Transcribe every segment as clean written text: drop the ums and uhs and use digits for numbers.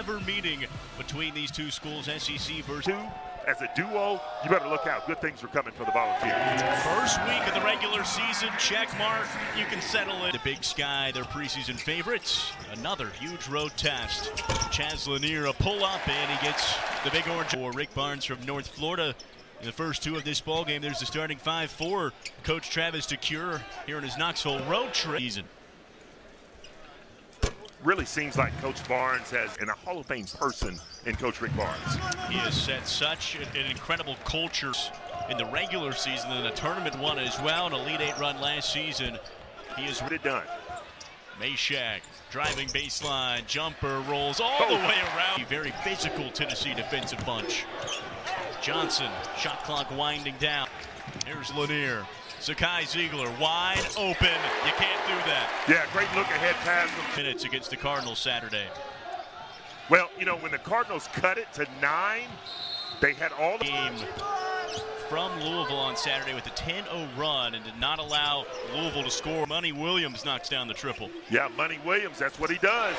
ever meeting between these two schools, SEC versus two. As a duo, you better look out. Good things are coming for the Volunteers. First week of the regular season, check mark. You can settle in. The Big Sky, their preseason favorites. Another huge road test. Chaz Lanier, a pull-up, and he gets the big orange. For Rick Barnes from North Florida. In the first two of this ball game, there's the starting five for Coach Travis DeCure here in his Knoxville road trip. Really seems like Coach Barnes has a Hall of Fame person in Coach Rick Barnes. He has set such an incredible culture in the regular season and the tournament one as well. An Elite Eight run last season. He has done. Meshack driving baseline, jumper rolls all the way around. A very physical Tennessee defensive bunch. Johnson, shot clock winding down. Here's Lanier. Zakai Ziegler wide open. You can't do that. Yeah, great look ahead pass. Minutes against the Cardinals Saturday. Well, you know, when the Cardinals cut it to 9, they had all the game from Louisville on Saturday with a 10-0 run and did not allow Louisville to score. Money Williams knocks down the triple. Yeah, Money Williams, that's what he does.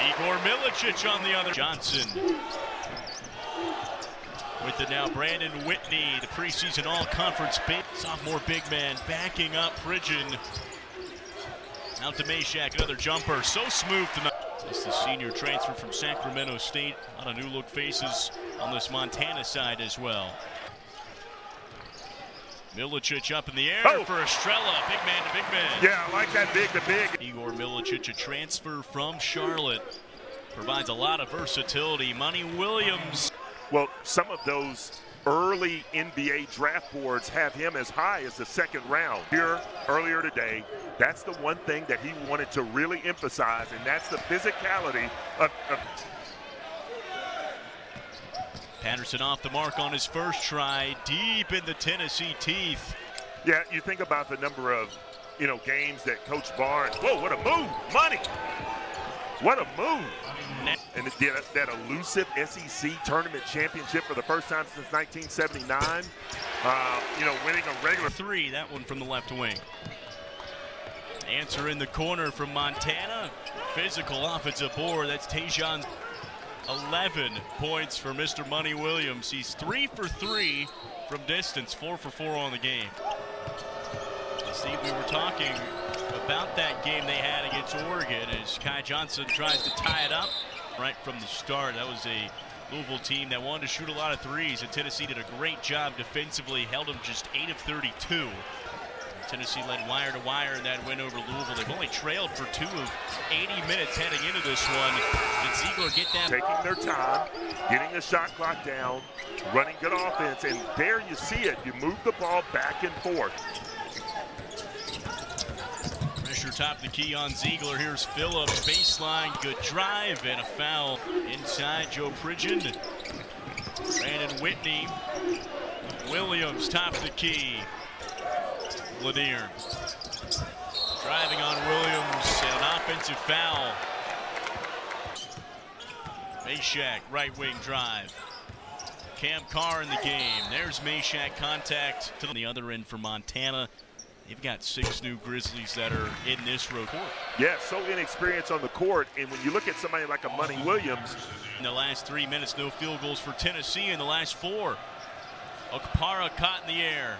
Igor Milicic on the other. Johnson. With the now Brandon Whitney, the preseason all-conference sophomore big man backing up Pridgeon. Out to Meshack, another jumper, so smooth tonight. That's the senior transfer from Sacramento State. A lot of new look faces on this Montana side as well. Milicic up in the air for Estrella, big man to big man. Yeah, I like that big to big. Igor Milicic, a transfer from Charlotte, provides a lot of versatility. Money Williams. Well, some of those early NBA draft boards have him as high as the second round. Here, earlier today, that's the one thing that he wanted to really emphasize, and that's the physicality of Patterson off the mark on his first try, deep in the Tennessee teeth. Yeah, you think about the number of, games that Coach Barnes, whoa, what a move, Money. What a move. And that elusive SEC tournament championship for the first time since 1979. Winning a regular three, that one from the left wing. Answer in the corner from Montana. Physical offensive board. That's Tajon. 11 points for Mr. Money Williams. He's 3 for 3 from distance, 4 for 4 on the game. Steve, we were talking about that game they had against Oregon as Kai Johnson tries to tie it up right from the start. That was a Louisville team that wanted to shoot a lot of threes, and Tennessee did a great job defensively, held them just 8 of 32. Tennessee led wire to wire in that win over Louisville. They've only trailed for 2 of 80 minutes heading into this one. Did Ziegler get that? Taking their time, getting the shot clock down, running good offense, and there you see it. You move the ball back and forth. Pressure top the key on Ziegler. Here's Phillips, baseline, good drive, and a foul inside Joe Pridgeon. Brandon Whitney. Williams top the key. Lanier driving on Williams, and an offensive foul. Meshack, right wing drive. Cam Carr in the game. There's Meshack contact to the other end for Montana. They've got 6 new Grizzlies that are in this road court. Yeah, so inexperienced on the court, and when you look at somebody like a Money Williams. In the last 3 minutes, no field goals for Tennessee. In the last 4, Okpara caught in the air.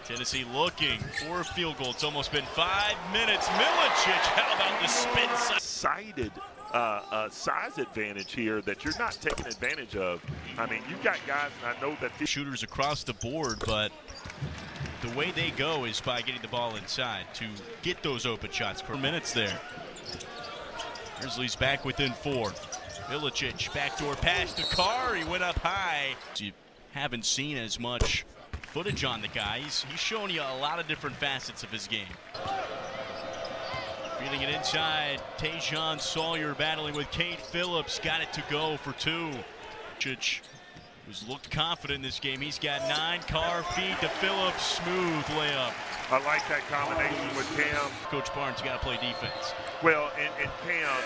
Tennessee looking for a field goal. It's almost been 5 minutes. Milicic, how about the spin? Cited size advantage here that you're not taking advantage of. I mean, you've got guys, and I know that shooters across the board, but the way they go is by getting the ball inside to get those open shots. Per minutes there. Grizzlies back within 4. Milicic, backdoor pass to Carr. He went up high. You haven't seen as much footage on the guy. He's showing you a lot of different facets of his game. Feeding it inside. Tajon Sawyer battling with Kate Phillips. Got it to go for 2. Chich who's looked confident in this game. He's got 9. Carr feed to Phillips. Smooth layup. I like that combination with Cam. Coach Barnes got to play defense. Well, and Cam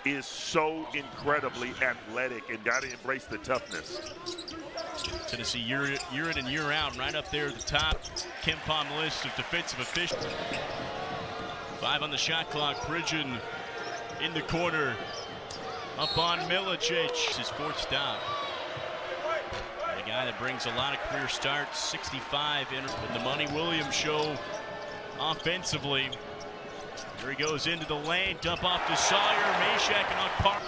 is so incredibly athletic and got to embrace the toughness. Tennessee year in and year out, right up there at the top. KenPom list of defensive officials. 5 on the shot clock. Pridgeon in the corner. Up on Milicic, his fourth stop. The guy that brings a lot of career starts, 65 in the Money Williams show offensively. Here he goes into the lane, dump off to Sawyer, Meshack, and Akpar.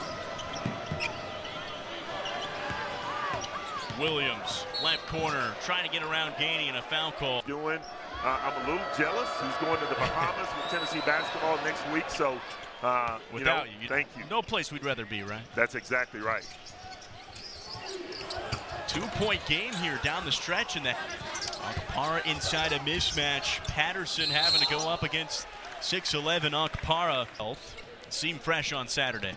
Williams, left corner, trying to get around Gainey in a foul call. I'm a little jealous. He's going to the Bahamas with Tennessee basketball next week, so without you, thank you. No place we'd rather be, right? That's exactly right. 2-point game here down the stretch, and that Akpara inside a mismatch. Patterson having to go up against 6'11" Akpara. Seemed fresh on Saturday.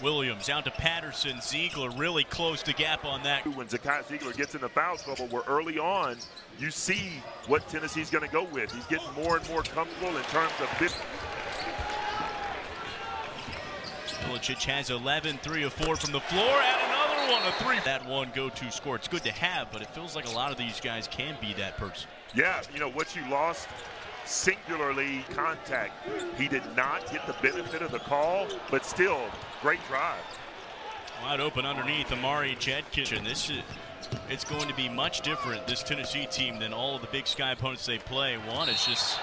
Williams out to Patterson. Ziegler really closed the gap on that. When Zakai Ziegler gets in the foul trouble, where early on you see what Tennessee's going to go with. He's getting more and more comfortable in terms of this. Milicic has 11, 3 of 4 from the floor, and another one, a 3. That one go-to score. It's good to have, but it feels like a lot of these guys can be that person. Yeah, what you lost, singularly contact. He did not get the benefit of the call, but still, great drive. Wide open underneath Amari Jedkin. It's going to be much different, this Tennessee team, than all of the Big Sky opponents they play. One is just...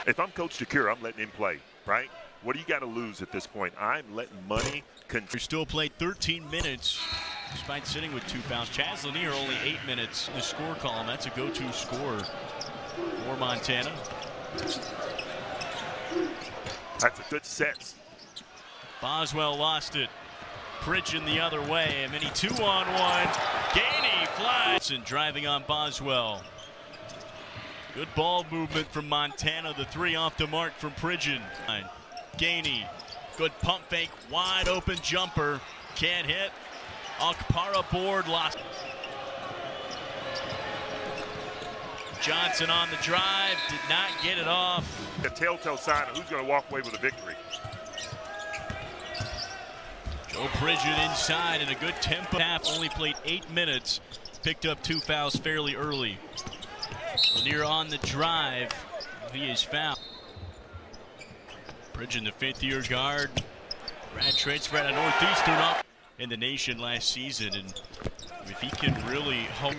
If I'm Coach DeCure, I'm letting him play, right? What do you got to lose at this point? I'm letting money control. We still played 13 minutes despite sitting with 2 fouls. Chaz Lanier only 8 minutes in the score column. That's a go-to score for Montana. That's a good set. Boswell lost it. Pridgeon the other way. A mini 2-on-1. Gainey flies and driving on Boswell. Good ball movement from Montana. The 3 off the mark from Pridgeon. Gainey, good pump fake, wide open jumper, can't hit. Akpara board, lost. Johnson on the drive, did not get it off. The telltale sign of who's going to walk away with a victory. Joe Pridgeon inside in a good tempo. Half only played 8 minutes, picked up 2 fouls fairly early. Lanier on the drive via his foul. Pridgeon, the 5th-year guard. Brad transferred out of Northeastern up in the nation last season, and if he can really help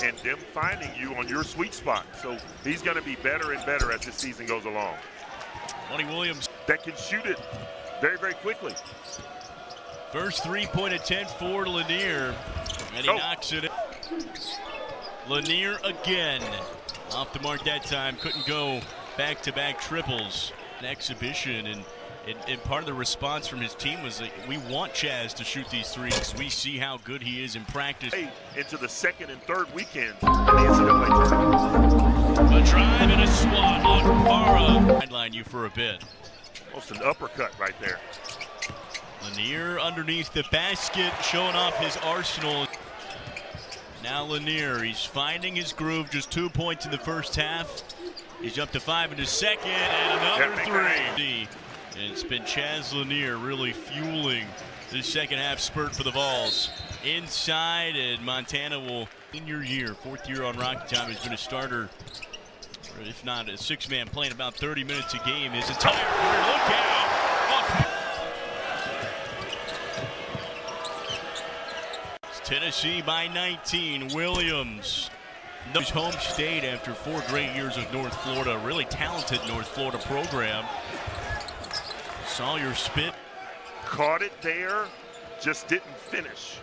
and them finding you on your sweet spot, so he's going to be better and better as the season goes along. Money Williams that can shoot it very, very quickly. First 3-point attempt for Lanier, and he knocks it in. Lanier again, off the mark that time, couldn't go back-to-back triples. An exhibition, and part of the response from his team was that we want Chaz to shoot these threes. We see how good he is in practice. Into the second and third weekends in the NCAA tournament. A drive and a swat on Akpara. Sideline you for a bit. Almost an uppercut right there. Lanier underneath the basket, showing off his arsenal. Now Lanier, he's finding his groove, just 2 points in the first half. He's up to 5 in his second, and another 3. And it's been Chaz Lanier really fueling this second half spurt for the Vols. Inside, and Montana will, in your year, 4th year on Rocky Time, has been a starter, or if not a 6-man, playing about 30 minutes a game his entire career. Look out! It's Tennessee by 19. Williams. His home state after 4 great years of North Florida, really talented North Florida program. Sawyer spit. Caught it there, just didn't finish.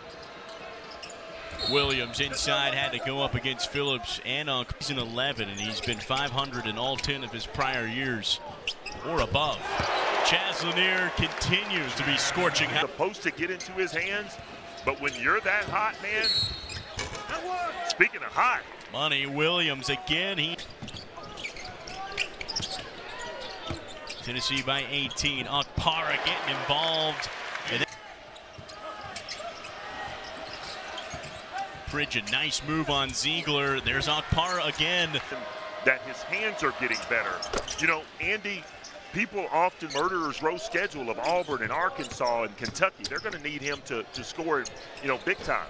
Williams inside, had to go up against Phillips and he's in 11, and he's been 500 in all 10 of his prior years or above. Chaz Lanier continues to be scorching hot. Supposed to get into his hands, but when you're that hot, man, speaking of hot, Money Williams again. Tennessee by 18. Akpara getting involved. Pridgeon, nice move on Ziegler. There's Akpara again. That his hands are getting better. Andy, people often Murderers Row schedule of Auburn and Arkansas and Kentucky. They're going to need him to score, big time.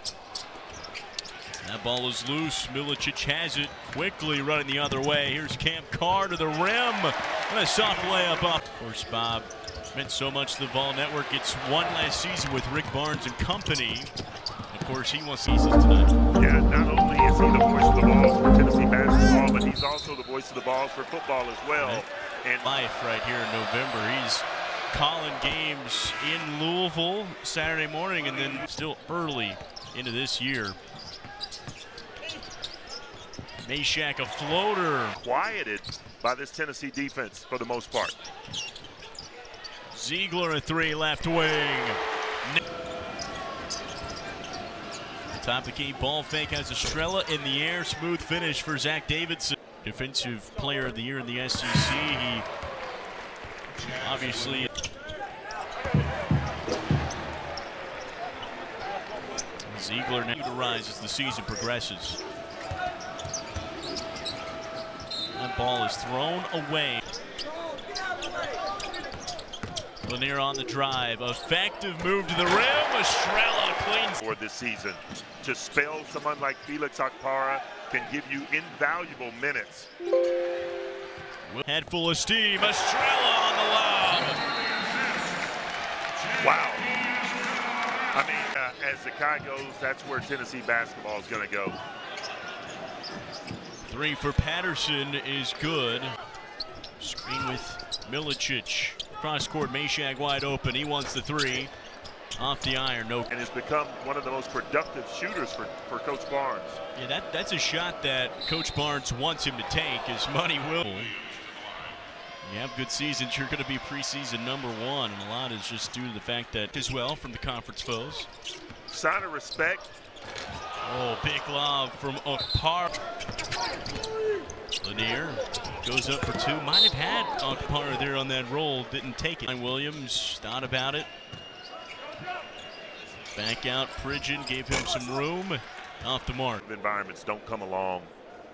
That ball is loose. Milicic has it, quickly running the other way. Here's Cam Carr to the rim. And a soft layup up. Of course, Bob Meant so much to the Vol Network. It's one last season with Rick Barnes and company. Of course, he wants seasons tonight. Yeah, not only is he the voice of the Vols for Tennessee basketball, but he's also the voice of the Vols for football as well. Right. And life right here in November. He's calling games in Louisville Saturday morning and then still early into this year. Meshack, a floater. Quieted by this Tennessee defense for the most part. Ziegler, a three, left wing. Top of the key, ball fake has Estrella in the air. Smooth finish for Zach Davidson. Defensive player of the year in the SEC. He obviously Ziegler now to rise as the season progresses. That ball is thrown away. Lanier on the drive. Effective move to the rim. Estrella cleans. For this season, to spell someone like Felix Okpara can give you invaluable minutes. Head full of steam. Estrella on the lob. Wow. I mean, as the guy goes, that's where Tennessee basketball is going to go. Three for Patterson is good. Screen with Milicic. Cross court, Meshack wide open. He wants the three. Off the iron, no. And has become one of the most productive shooters for Coach Barnes. Yeah, that's a shot that Coach Barnes wants him to take, is Money will. You have good seasons, you're going to be preseason #1, and a lot is just due to the fact that as well from the conference foes. Sign of respect. Oh, big lob from Okpara. Lanier goes up for two. Might have had Okpara there on that roll, didn't take it. Williams thought about it. Back out, Pridgeon gave him some room. Off the mark. Environments don't come along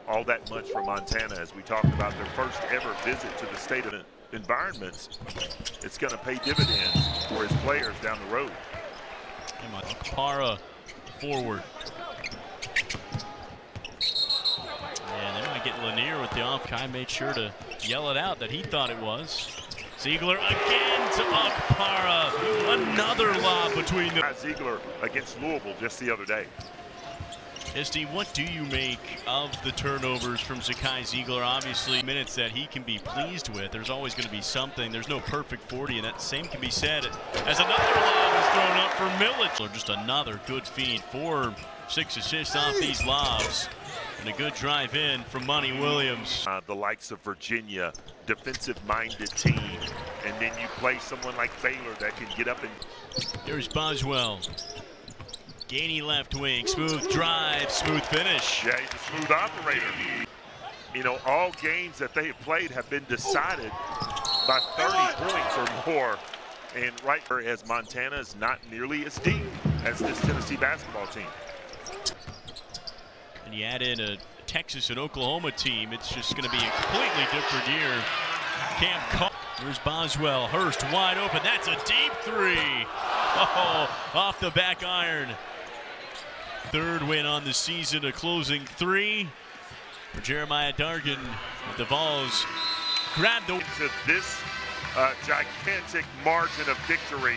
all that much for Montana, as we talked about their first ever visit to the state of environments. It's going to pay dividends for his players down the road. Okpara forward. Yeah, they might get Lanier with the off. Kai made sure to yell it out that he thought it was. Ziegler again to Okpara. Another lob between them. Ziegler against Louisville just the other day. Esty, what do you make of the turnovers from Zakai Ziegler? Obviously, minutes that he can be pleased with. There's always going to be something. There's no perfect 40, and that same can be said as another lob is thrown up for Millich. Just another good feed. 4-6 assists off these lobs. And a good drive in from Money Williams. The likes of Virginia, defensive-minded team. And then you play someone like Baylor that can get up and... Here's Boswell. Gainey left wing, smooth drive, smooth finish. Yeah, he's a smooth operator. You know, all games that they have played have been decided by 30 points or more. And right there, as Montana is not nearly as deep as this Tennessee basketball team. And you add in a Texas and Oklahoma team, it's just going to be a completely different year. Cam Cole. Here's Boswell. Hurst wide open. That's a deep three. Oh, off the back iron. Third win on the season, a closing three for Jeremiah Dargan. The Vols grab the... To this gigantic margin of victory.